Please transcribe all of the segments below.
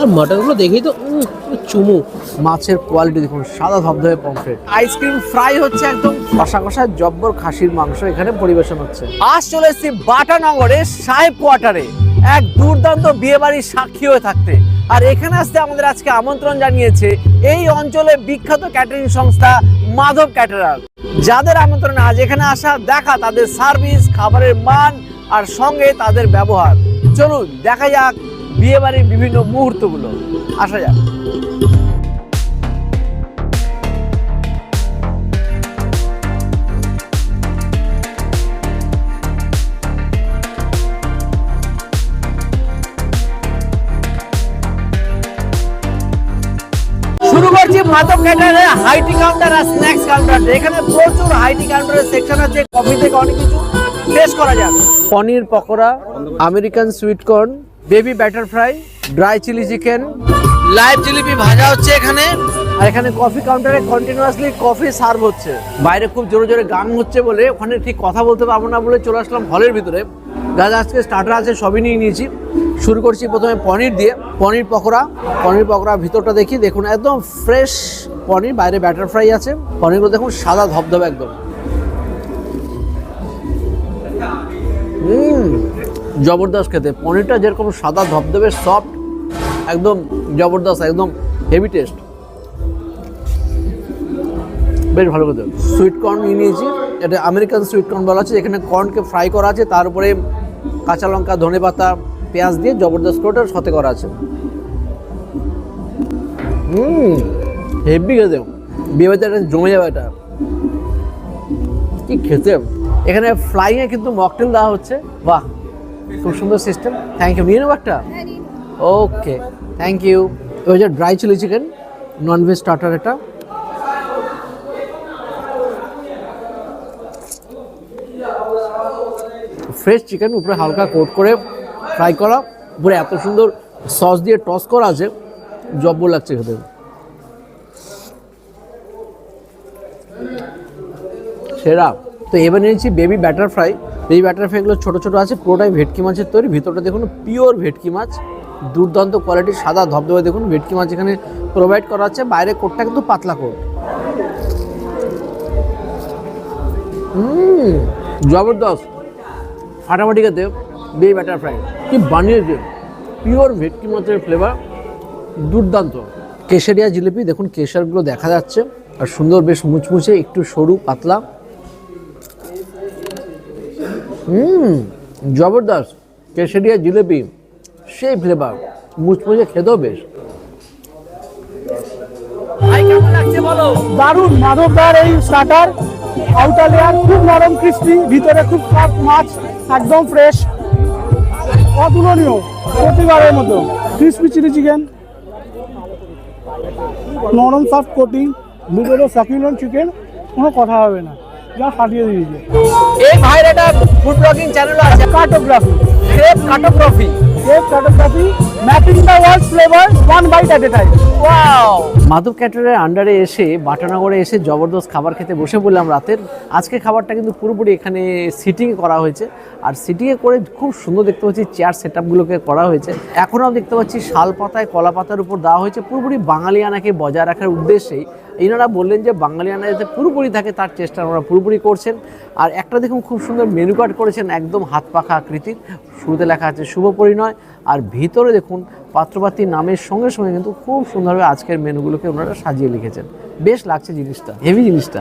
আর মাটনগুলো দেখেই তো চুমু। মাছের কোয়ালিটি দেখুন, সাদা ধবধবে পমফ্রেট। আইসক্রিম ফ্রাই হচ্ছে একদম কষা কষা জব্বর খাসির মাংস এখানে পরিবেশন হচ্ছে। আজ চলে এসেছি বাটানগরের সাহেব কোয়ার্টারে এক দুর্দান্ত বিয়ে বাড়ির সাক্ষী হয়ে থাকতে। আর এখানে আসতে আমাদের আজকে আমন্ত্রণ জানিয়েছে এই অঞ্চলের বিখ্যাত ক্যাটারিং সংস্থা মাধব ক্যাটারার, যাদের আমন্ত্রণে আজ এখানে আসা, দেখা তাদের সার্ভিস, খাবারের মান আর সঙ্গে তাদের ব্যবহার। চলুন দেখা যাক বিয়ে বাড়ির বিভিন্ন মুহূর্তগুলো। আসা যাক। শুরু করছি মাধব ক্যাটারের হাইটি কাউন্টার আর স্ন্যাক্স কাউন্টার। এখানে প্রচুর হাইটি কাউন্টারের সেকশন আছে, কফি থেকে অনেক কিছু টেস্ট করা যাক। Paneer pakora, American sweet corn, baby batter fry, dry chilli chicken, live jilipi ভাজা হচ্ছে এখানে। আর এখানে কফি কাউন্টারে কন্টিনিউয়াসলি কফি সার্ভ হচ্ছে। বাইরে খুব জোরে জোরে গান হচ্ছে বলে ওখানে ঠিক কথা বলতে পারবো না বলে চলে আসলাম হলের ভিতরে। যা আজকে স্টার্টার আছে সবই নিয়ে নিয়েছি। শুরু করছি প্রথমে পনির দিয়ে। পনির পকোড়া ভিতরটা দেখি, দেখুন একদম ফ্রেশ পনির, বাইরে ব্যাটার ফ্রাই আছে। পনিরগুলো দেখুন সাদা ধবধবে একদম। জবরদস্ত খেতে। পনিরটা যেরকম সাদা ধবধবে সফট, একদম জবরদস্ত, একদম হেভি টেস্ট, বেশ ভালো খেতে। সুইট কর্ন নিয়ে নিয়েছি, এটা আমেরিকান সুইট কর্ন বলা আছে। এখানে কর্নকে ফ্রাই করা আছে, তার উপরে কাঁচা লঙ্কা, ধনেপাতা, পেঁয়াজ দিয়ে জবরদস্ত করে সাথে করা আছে। হেভি খেতে, বিয়েবাড়িতে একটা জমে যাবে এটা, কি খেতে। এখানে ফ্লাইংয়ে কিন্তু মকটেল দেওয়া হচ্ছে। বাহ, খুব সুন্দর সিস্টেম। Thank you. নিয়ে নেবো একটা? Okay, thank you. ওই যে dry chilli chicken, non veg starter এটা। ফ্রেশ চিকেন, উপরে হালকা কোট করে ফ্রাই করা, উপরে এত সুন্দর সস দিয়ে টস করা আছে, জব্বর লাগছে খেতে। সেরা। তো এবার নিয়েছি baby batter fry. Baby batter ফ্রাইগুলো ছোটো ছোটো আছে, পুরোটাই ভেটকি মাছের তৈরি। ভিতরটা দেখুন পিওর ভেটকি মাছ, দুর্দান্ত কোয়ালিটির সাদা ধবধবে দেখুন ভেটকি মাছ এখানে প্রোভাইড করা আছে। বাইরে কোটটা কিন্তু পাতলা কোট। জবরদস্ত, ফাটাফাটি খেতে বেবি ব্যাটার ফ্রাই। কি বানিয়েছে, পিওর ভেটকি মাছের ফ্লেভার, দুর্দান্ত। কেশরিয়া জিলিপি দেখুন, কেশরগুলো দেখা যাচ্ছে আর সুন্দর, বেশ মুচমুচে, একটু সরু পাতলা। জবরদস্ত কেশরিয়া জিলিপি, সেই ফ্লেভার, মুচমুচে, খেতেও বেশ। কেমন লাগছে বলো? দারুণ। মাধবদার এই স্টার্টার, আউটার লেয়ার খুব নরম ক্রিস্পি, ভিতরে খুব সফট মাছ, একদম ফ্রেশ, অতুলনীয়, প্রতিবারের মতো। ক্রিস্পি চিলি চিকেন, নরম সফট কোটিং, ভিতরে সাকুলেন্ট চিকেন, কোনো কথা হবে না, যা ফাটিয়ে দিয়েছে। এই ভাইয়ের একটা ফুড ব্লগিং চ্যানেল আছে, cartography, crepe cartography. Mapping the world flavour one bite at a time. Wow! Madhav ক্যাটারের আন্ডারে এসে, বাটানগরে এসে জবরদস্ত খাবার খেতে বসে পড়লাম রাতের। আজকে খাবারটা কিন্তু পুরোপুরি এখানে সিটিং করা হয়েছে, আর সিটিংয়ে করে খুব সুন্দর দেখতে পাচ্ছি চেয়ার সেট আপগুলোকে করা হয়েছে। এখনও দেখতে পাচ্ছি শাল পাতায়, কলা পাতার উপর দেওয়া হয়েছে, পুরোপুরি বাঙালিয়ানাকে বজায় রাখার উদ্দেশ্যেই। এনারা বললেন যে বাঙালিয়ানা যাতে পুরোপুরি থাকে তার চেষ্টা ওনারা পুরোপুরি করছেন। আর একটা দেখুন খুব সুন্দর মেনু কার্ড করেছেন, একদম হাত পাখা আকৃতির। শুরুতে লেখা আছে শুভ পরিণয়, আর ভিতরে দেখুন পাত্রপাত্রীর নামের সঙ্গে সঙ্গে কিন্তু খুব সুন্দরভাবে আজকের মেনুগুলোকে ওনারা সাজিয়ে লিখেছেন। বেশ লাগছে জিনিসটা, হেভি জিনিসটা।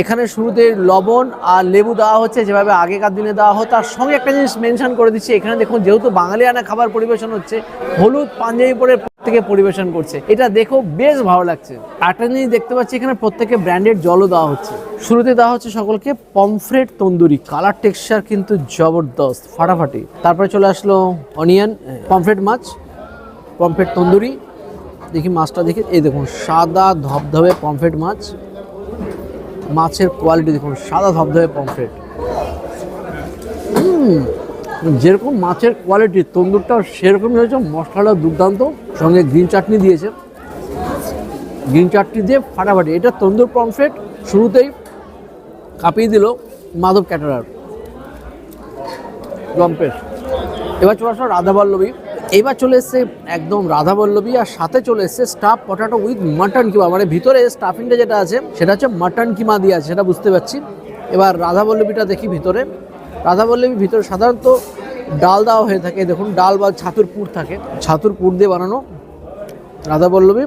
এখানে শুরুতে লবণ আর লেবু দেওয়া হচ্ছে যেভাবে আগেকার দিনে দেওয়া হতো। তার সঙ্গে একটা জিনিস মেনশন করে দিচ্ছি, এখানে দেখুন যেহেতু বাঙালিয়ানা খাবার পরিবেশন হচ্ছে, হলুদ পাঞ্জাবি পরে প্রত্যেকে পরিবেশন করছে, এটা দেখো বেশ ভালো লাগছে। একটা জিনিস দেখতে পাচ্ছি এখানে প্রত্যেকে ব্র্যান্ডেড জলও দেওয়া হচ্ছে। শুরুতে দেওয়া হচ্ছে সকলকে পমফ্রেট তন্দুরি, কালার টেক্সচার কিন্তু জবরদস্ত, ফাটাফাটি। তারপরে চলে আসলো অনিয়ন পমফ্রেট মাছ, পমফ্রেট তন্দুরি। দেখি মাছটা দেখি, এই দেখুন সাদা ধবধবে পমফ্রেট মাছ, মাছের কোয়ালিটি দেখুন, সাদা ধবধবে পমফ্রেট। যেরকম মাছের কোয়ালিটি, তন্দুরটাও সেরকমই হয়েছে, মশলাটা দুর্দান্ত, সঙ্গে গ্রিন চাটনি দিয়েছে, গ্রিন চাটনি দিয়ে ফাটাফাটি। এটা তন্দুর পমফ্রেট শুরুতেই কাঁপিয়ে দিল মাধব ক্যাটারার। জম্পেশ। এবার চলে আসলো রাধাবল্লভী। এবার চলে এসছে একদম রাধাবল্লভী, আর সাথে চলে এসছে স্টাফ পটাটো উইথ মাটন কিমা, মানে ভিতরে স্টাফিংটা যেটা আছে সেটা হচ্ছে মাটন কিমা দিয়ে আছে, সেটা বুঝতে পারছি। এবার রাধাবল্লভীটা দেখি ভিতরে। রাধাবল্লভীর ভিতরে সাধারণত ডাল দেওয়া হয়ে থাকে, দেখুন ডাল বা ছাতুর পুর থাকে, ছাতুর পুর দিয়ে বানানো রাধাবল্লভী।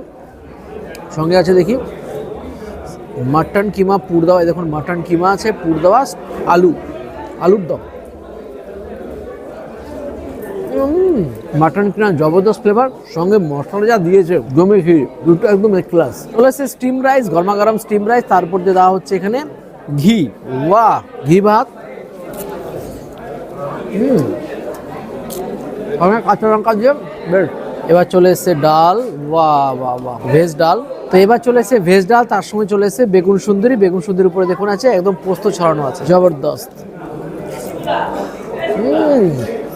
সঙ্গে আছে দেখি মাটন কিমা পুর দেওয়া, দেখুন মাটন কিমা আছে, পুর দেওয়া আলুর দম। মাটন কিমা জবরদস্ত ফ্লেভার, সঙ্গে মশলা যা দিয়েছে জমে খেয়ে দুটো একদম এক ক্লাস। চলে এসছে স্টিম রাইস, গরমা গরম স্টিম রাইস, তারপর দিয়ে দেওয়া হচ্ছে এখানে ঘি, ওয়াহ ঘি ভাত, কাঁচা লঙ্কা দিয়ে বেশ। এবার চলে এসছে ডাল, বাহ বাহ বাহ, ভেজ ডাল। তো এবার চলে এসছে ভেজ ডাল, তার সঙ্গে চলে এসছে বেগুন সুন্দরী। বেগুন সুন্দরীর উপরে দেখুন আছে একদম পোস্ত ছড়ানো আছে, জবরদস্ত।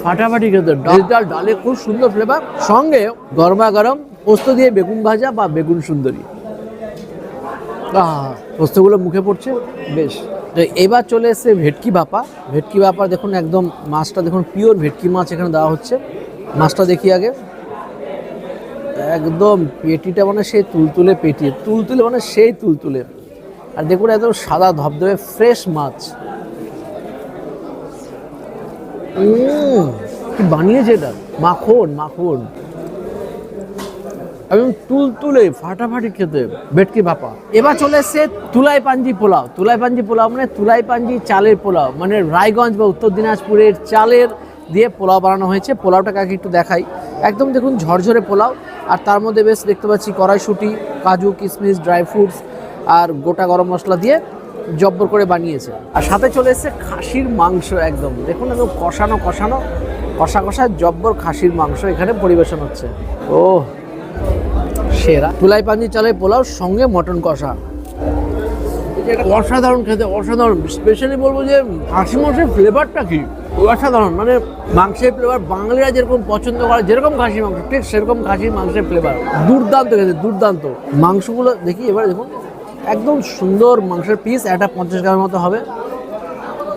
ফাটাফাটি খেতে ভেজ ডাল, ডালে খুব সুন্দর ফ্লেভার, সঙ্গে গরমা গরম পোস্ত দিয়ে বেগুন ভাজা বা বেগুন সুন্দরী। পোস্তগুলো মুখে পড়ছে বেশ। তো এবার চলে এসছে ভেটকি ভাপা। ভেটকি ভাপা দেখুন একদম মাছটা দেখুন পিওর ভেটকি মাছ এখানে দেওয়া হচ্ছে। মাছটা দেখি আগে, একদম পেটিটা মানে সেই তুলতুলে পেটি, তুলতুলে মানে সেই তুলতুলে। আর দেখুন একদম সাদা ধবধবে ফ্রেশ মাছ। কি বানিয়েছে এটা, মাখন মাখন, একদম তুলতুলে ফাটাফাটি খেতে ভেটকি ভাপা। এবার চলে এসছে তুলাই পাঞ্জি পোলাও। তুলাই পাঞ্জি পোলাও মানে তুলাই পাঞ্জি চালের পোলাও, মানে রায়গঞ্জ বা উত্তর দিনাজপুরের চালের দিয়ে পোলাও বানানো হয়েছে। পোলাওটাকে আগে একটু দেখাই, একদম দেখুন ঝরঝরে পোলাও, আর তার মধ্যে বেশ দেখতে পাচ্ছি কড়াইশুঁটি, কাজু, কিশমিশ, ড্রাই ফ্রুটস আর গোটা গরম মশলা দিয়ে জব্বর করে বানিয়েছে। আর সাথে চলে এসছে খাসির মাংস, একদম দেখুন একদম কষানো কষানো, কষা কষা জব্বর খাসির মাংস এখানে পরিবেশন হচ্ছে। ও সেরা তুলাই পাঞ্জি চালের পোলাও সঙ্গে মটন কষা, অসাধারণ খেতে, অসাধারণ। স্পেশালি বলবো যে খাসি মাংসের ফ্লেভারটা কি অসাধারণ, মানে মাংসের ফ্লেভার বাঙালিরা যেরকম পছন্দ করে, যেরকম খাসি মাংস ঠিক সেরকম খাসির মাংসের ফ্লেভার, দুর্দান্ত খেতে, দুর্দান্ত। মাংসগুলো দেখি এবার, দেখুন একদম সুন্দর মাংসের পিস, একটা 50 গ্রামের মতো হবে।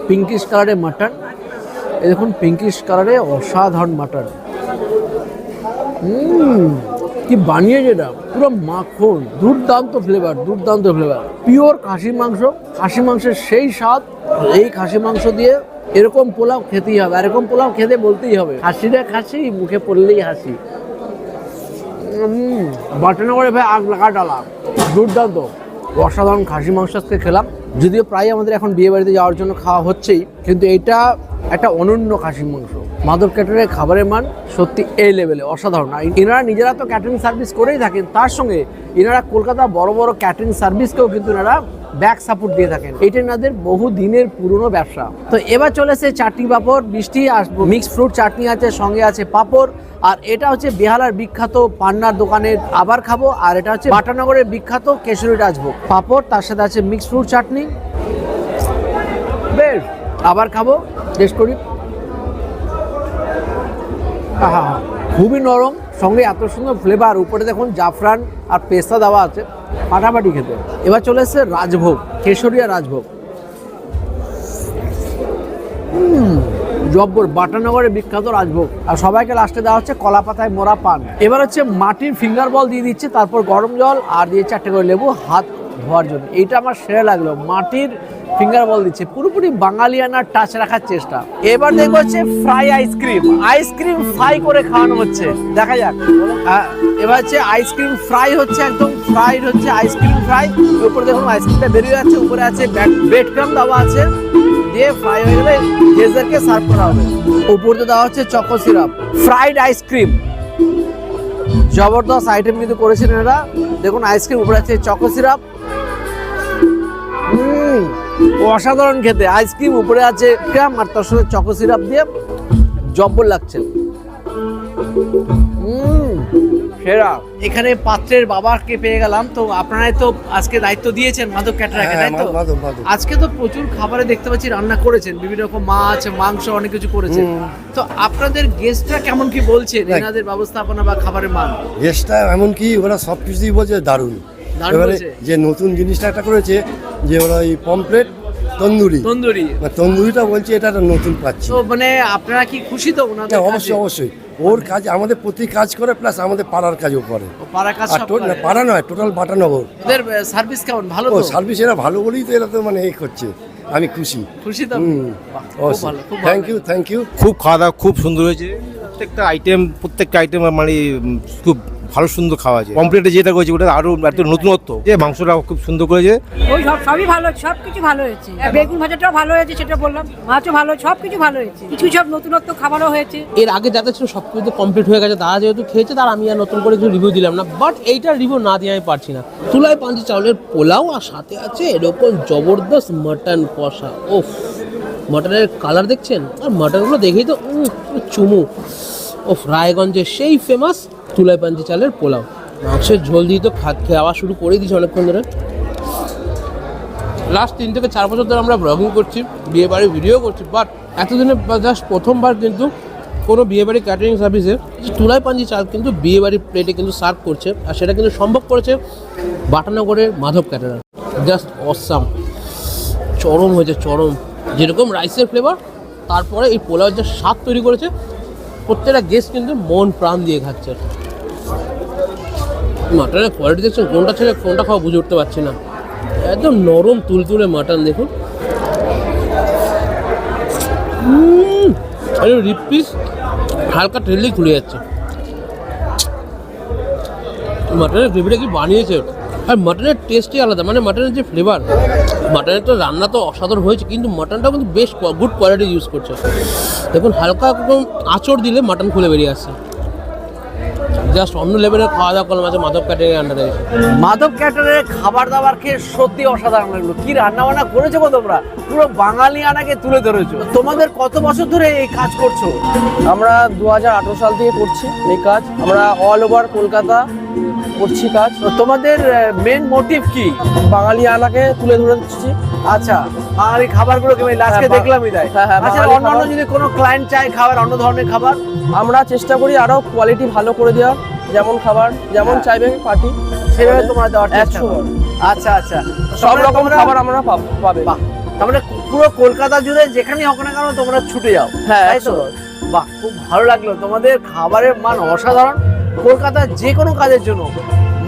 পিঙ্কিশ কালারের মাটন, এই দেখুন পিঙ্কিশ কালারে অসাধারণ মাটন। কি বানিয়েছে এটা, পুরো মাখন, দুর্দান্ত ফ্লেভার, দুর্দান্ত ফ্লেভার, পিওর খাসির মাংস, খাসি মাংসের সেই স্বাদ। এই খাসি মাংস দিয়ে এরকম পোলাও খেতেই হবে, আর এরকম পোলাও খেতে বলতেই হবে খাসিটা খাসি, মুখে পড়লেই হাসি। বাটানগরে ভাই আগ লাগা ডালা, দুর্দান্ত অসাধারণ খাসি মাংস আজকে খেলাম। যদিও প্রায় আমাদের এখন বিয়ে বাড়িতে যাওয়ার জন্য খাওয়া হচ্ছেই, কিন্তু এটা একটা অনন্য খাসির মাংস। মাধব ক্যাটারের খাবারের মান সত্যি এই লেভেলে অসাধারণ। এনারা নিজেরা তো ক্যাটারিং সার্ভিস করেই থাকেন, তার সঙ্গে এনারা কলকাতা বড় বড় ক্যাটারিং সার্ভিসকেও কিন্তু এনারা ব্যাক সাপোর্ট দিয়ে থাকেন। এটা এনাদের বহু দিনের পুরনো ব্যবসা। তো এবার চলেছে চাটনি পাঁপড়, মিষ্টি আর মিক্সড ফ্রুট চাটনি আছে, সঙ্গে আছে পাঁপড়। আর এটা হচ্ছে বেহালার বিখ্যাত পান্নার দোকানের আবার খাবো, আর এটা হচ্ছে বাটানগরের বিখ্যাত কেশরী রাজভোগ পাঁপড়, তার সাথে আছে মিক্সড ফ্রুট চাটনি। বেশ আবার খাবো, টেস্ট করি। খুবই নরম, সঙ্গে এত সুন্দর ফ্লেভার, উপরে দেখুন জাফরান আর পেস্তা দেওয়া আছে, ফাটাফাটি খেতে। এবার চলে এসছে রাজভোগ, কেশরিয়া রাজভোগ, জব্বর বাটানগরের বিখ্যাত রাজভোগ। আর সবাইকে লাস্টে দেওয়া হচ্ছে কলা পাতায় মোড়া পান। এবার হচ্ছে মাটির ফিঙ্গার বল দিয়ে দিচ্ছে, তারপর গরম জল আর দিয়ে 4টে করে লেবু হাত ধোয়ার জন্য। এইটা আমার সেরা লাগলো, মাটির ফিঙ্গার বল দিচ্ছে, পুরোপুরি বাঙালিয়ানার টাচ রাখার চেষ্টা। এবার দেখবো হচ্ছে ফ্রাই আইসক্রিম, আইসক্রিম ফ্রাই করে খাওয়ানো হচ্ছে, দেখা যাক। এবার হচ্ছে আইসক্রিম ফ্রাই হচ্ছে, একদম ফ্রাইড হচ্ছে আইসক্রিম ফ্রাই। উপরে দেখুন আইসক্রিমটা বেরিয়ে যাচ্ছে, উপরে আছে ব্রেড ক্রাম্ব দেওয়া আছে, দিয়ে ফ্রাই হয়ে গেলে গেস্টদেরকে সার্ভ করা হবে। উপরে দেওয়া হচ্ছে চকো সিরাপ, ফ্রাইড আইসক্রিম, জবরদস্ত আইটেম কিন্তু করেছেন এরা। দেখুন আইসক্রিম, উপরে আছে চকো সিরাপ, অসাধারণ খেতে। আইসক্রিম উপরে আছে ক্রাম, আর তার সাথে চকো সিরাপ দিয়ে জব্বর লাগছে, সেরা। এখানে পাত্রের বাবাকে পেয়ে গেলাম। তো আপনারাই তো আজকে দায়িত্ব দিয়েছেন মাধব ক্যাটারারকে, তাই তো? আজকে তো প্রচুর খাবারে দেখতে পাচ্ছি রান্না করেছেন, বিভিন্ন রকম মাছ, মাংস, অনেক কিছু করেছেন। তো আপনাদের গেস্টরা কেমন কি বলছেন এনাদের ব্যবস্থাপনা বা খাবারের মান? গেস্টটা এমন কি ওরা সব কিছুই বলছে দারুণ। এবারে যে নতুন জিনিসটা একটা করেছে, যে ওরা এই পমপ্লেট তন্দুরি তন্দুরি। তন্দুরিটা বলছি এটা একটা নতুন পাচ্ছি। তো মানে আপনারা কি খুশি তো ওনাদের হ্যাঁ, কাজে? অবশ্যই অবশ্যই ওর কাজ আমাদের প্রতি কাজ করে, প্লাস আমাদের পাড়ার কাজও করে। ও পাড়ার কাজ আর সব করে? পাড়া নয়, টোটাল বাটানগর। ওদের সার্ভিস কেমন, ভালো ও তো? সার্ভিস এরা ভালো বলেই তো এরা তো মানে এই করছে, আমি খুশি। খুশি তো? বাহ, খুব অবশ্যই, ভালো, খুব ভালো। Thank you. খুব খাওয়া দাওয়া খুব সুন্দর হয়েছে। প্রত্যেকটা আইটেম মানে খুব ভালো সুন্দর খাওয়া আছে। কমপ্লিটে যেটা করেছে ওটা আরো এত নতুনত্ব, যে মাংসটা খুব সুন্দর করেছে। ওই সবই ভালো, সব কিছু ভালো হয়েছে। বেগুন ভাজাটাও ভালো হয়েছে, সেটা বললাম। মাছও ভালো, সব কিছু ভালো হয়েছে। কিছু সব নতুনত্ব খাবারও হয়েছে। এর আগে যাদের ছিল সব কিছু কমপ্লিট হয়ে গেছে, তারা যেহেতু খেয়েছে তার আমি আর নতুন করে কিছু রিভিউ দিলাম না। বাট এইটার রিভিউ না দিয়ে আমি পারছি না। তুলাই পাঞ্জি চাউলের পোলাও আর সাথে আছে এরকম জবরদস্ত মাটন কষা। ওফ, মাটনের কালার দেখছেন, আর মাটনগুলো দেখেই তো চুমু। ওফ, রায়গঞ্জের সেই ফেমাস তুলাই পাঞ্জি চালের পোলাও। মাংসের ঝোল দিয়ে তো খাওয়া শুরু করে দিয়েছি অনেকক্ষণ ধরে। লাস্ট 3 থেকে 4 বছর ধরে আমরা ব্লগিং করছি, বিয়েবাড়ির ভিডিও করছি, বাট এতদিনে জাস্ট প্রথমবার কিন্তু কোনো বিয়েবাড়ি ক্যাটারিং সার্ভিসে তুলাই পাঞ্জি চাল কিন্তু বিয়েবাড়ির প্লেটে কিন্তু সার্ভ করছে। আর সেটা কিন্তু সম্ভব করেছে বাটানগরের মাধব ক্যাটারার। জাস্ট অসাম, চরম হয়েছে, চরম। যেরকম রাইসের ফ্লেভার, তারপরে এই পোলাওয়ের যে স্বাদ তৈরি করেছে, প্রত্যেকটা গেস্ট কিন্তু মন প্রাণ দিয়ে খাচ্ছে। মাটনের কোয়ালিটি দেখছেন, কোনটা ছেড়ে কোনটা খাওয়া বুঝে উঠতে পারছি না। একদম নরম তুলতুলে মাটন দেখুন। রিপ পিস হালকা ঠেললেই খুলে যাচ্ছে। মাটনের গ্রেভিটা কি বানিয়েছে, আর মাটনের টেস্টই আলাদা। মানে মাটনের যে ফ্লেভার, মাটনের তো রান্না তো অসাধারণ হয়েছে, কিন্তু মাটনটাও কিন্তু বেশ গুড কোয়ালিটি ইউজ করছে। দেখুন, হালকা একদম আঁচড় দিলে মাটন খুলে বেরিয়ে আসছে। জাস্ট অন্য লেভেলের খাওয়া দাওয়া করলাম আছে মাধব ক্যাটারিং আন্ডারে। মাধব ক্যাটারের খাবার দাবার খেয়ে সত্যি অসাধারণ লাগলো। কি রান্না বান্না করেছো গো তোমরা, পুরো বাঙালি আনাকে তুলে ধরেছো। তোমাদের কত বছর ধরে এই কাজ করছো? আমরা 2018 সাল থেকে করছি এই কাজ। আমরা অল ওভার কলকাতা করছি কাজ। তো তোমাদের মেন মোটিভ কি? বাঙালি আনাকে তুলে ধরেছি। আচ্ছা, বাঙালি খাবারগুলোকে আমি লাস্টে হ্যাঁ, দেখলাম তাই। হ্যাঁ, আচ্ছা, বাঙালি অন্যান্য খাবার। যদি কোনো ক্লায়েন্ট চায় খাবার, অন্য ধরনের খাবার, আমরা চেষ্টা করি আরো কোয়ালিটি ভালো করে দেওয়ার, যেমন খাবার যেমন চাইবে পার্টি সেভাবে তোমরা দেওয়ার চেষ্টা 100 করো। আচ্ছা আচ্ছা, সব রকম তোমরা- খাবার আমরা পাবে। বাহ, তার মানে পুরো কলকাতা জুড়ে যেখানেই হোক না কেন তোমরা ছুটে যাও, হ্যাঁ, তাই তো? 100 বাহ, খুব ভালো লাগলো। তোমাদের খাবারের মান অসাধারণ। কলকাতার যে কোনো কাজের জন্য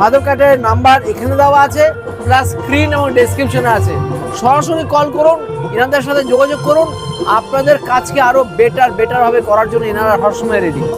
মাধব ক্যাটারের নাম্বার এখানে দেওয়া আছে, প্লাস স্ক্রিন এবং ডেসক্রিপশনে আছে। সরাসরি কল করুন, এনাদের সাথে যোগাযোগ করুন। আপনাদের কাজকে আরো বেটার ভাবে করার জন্য এনারা সবসময় রেডি।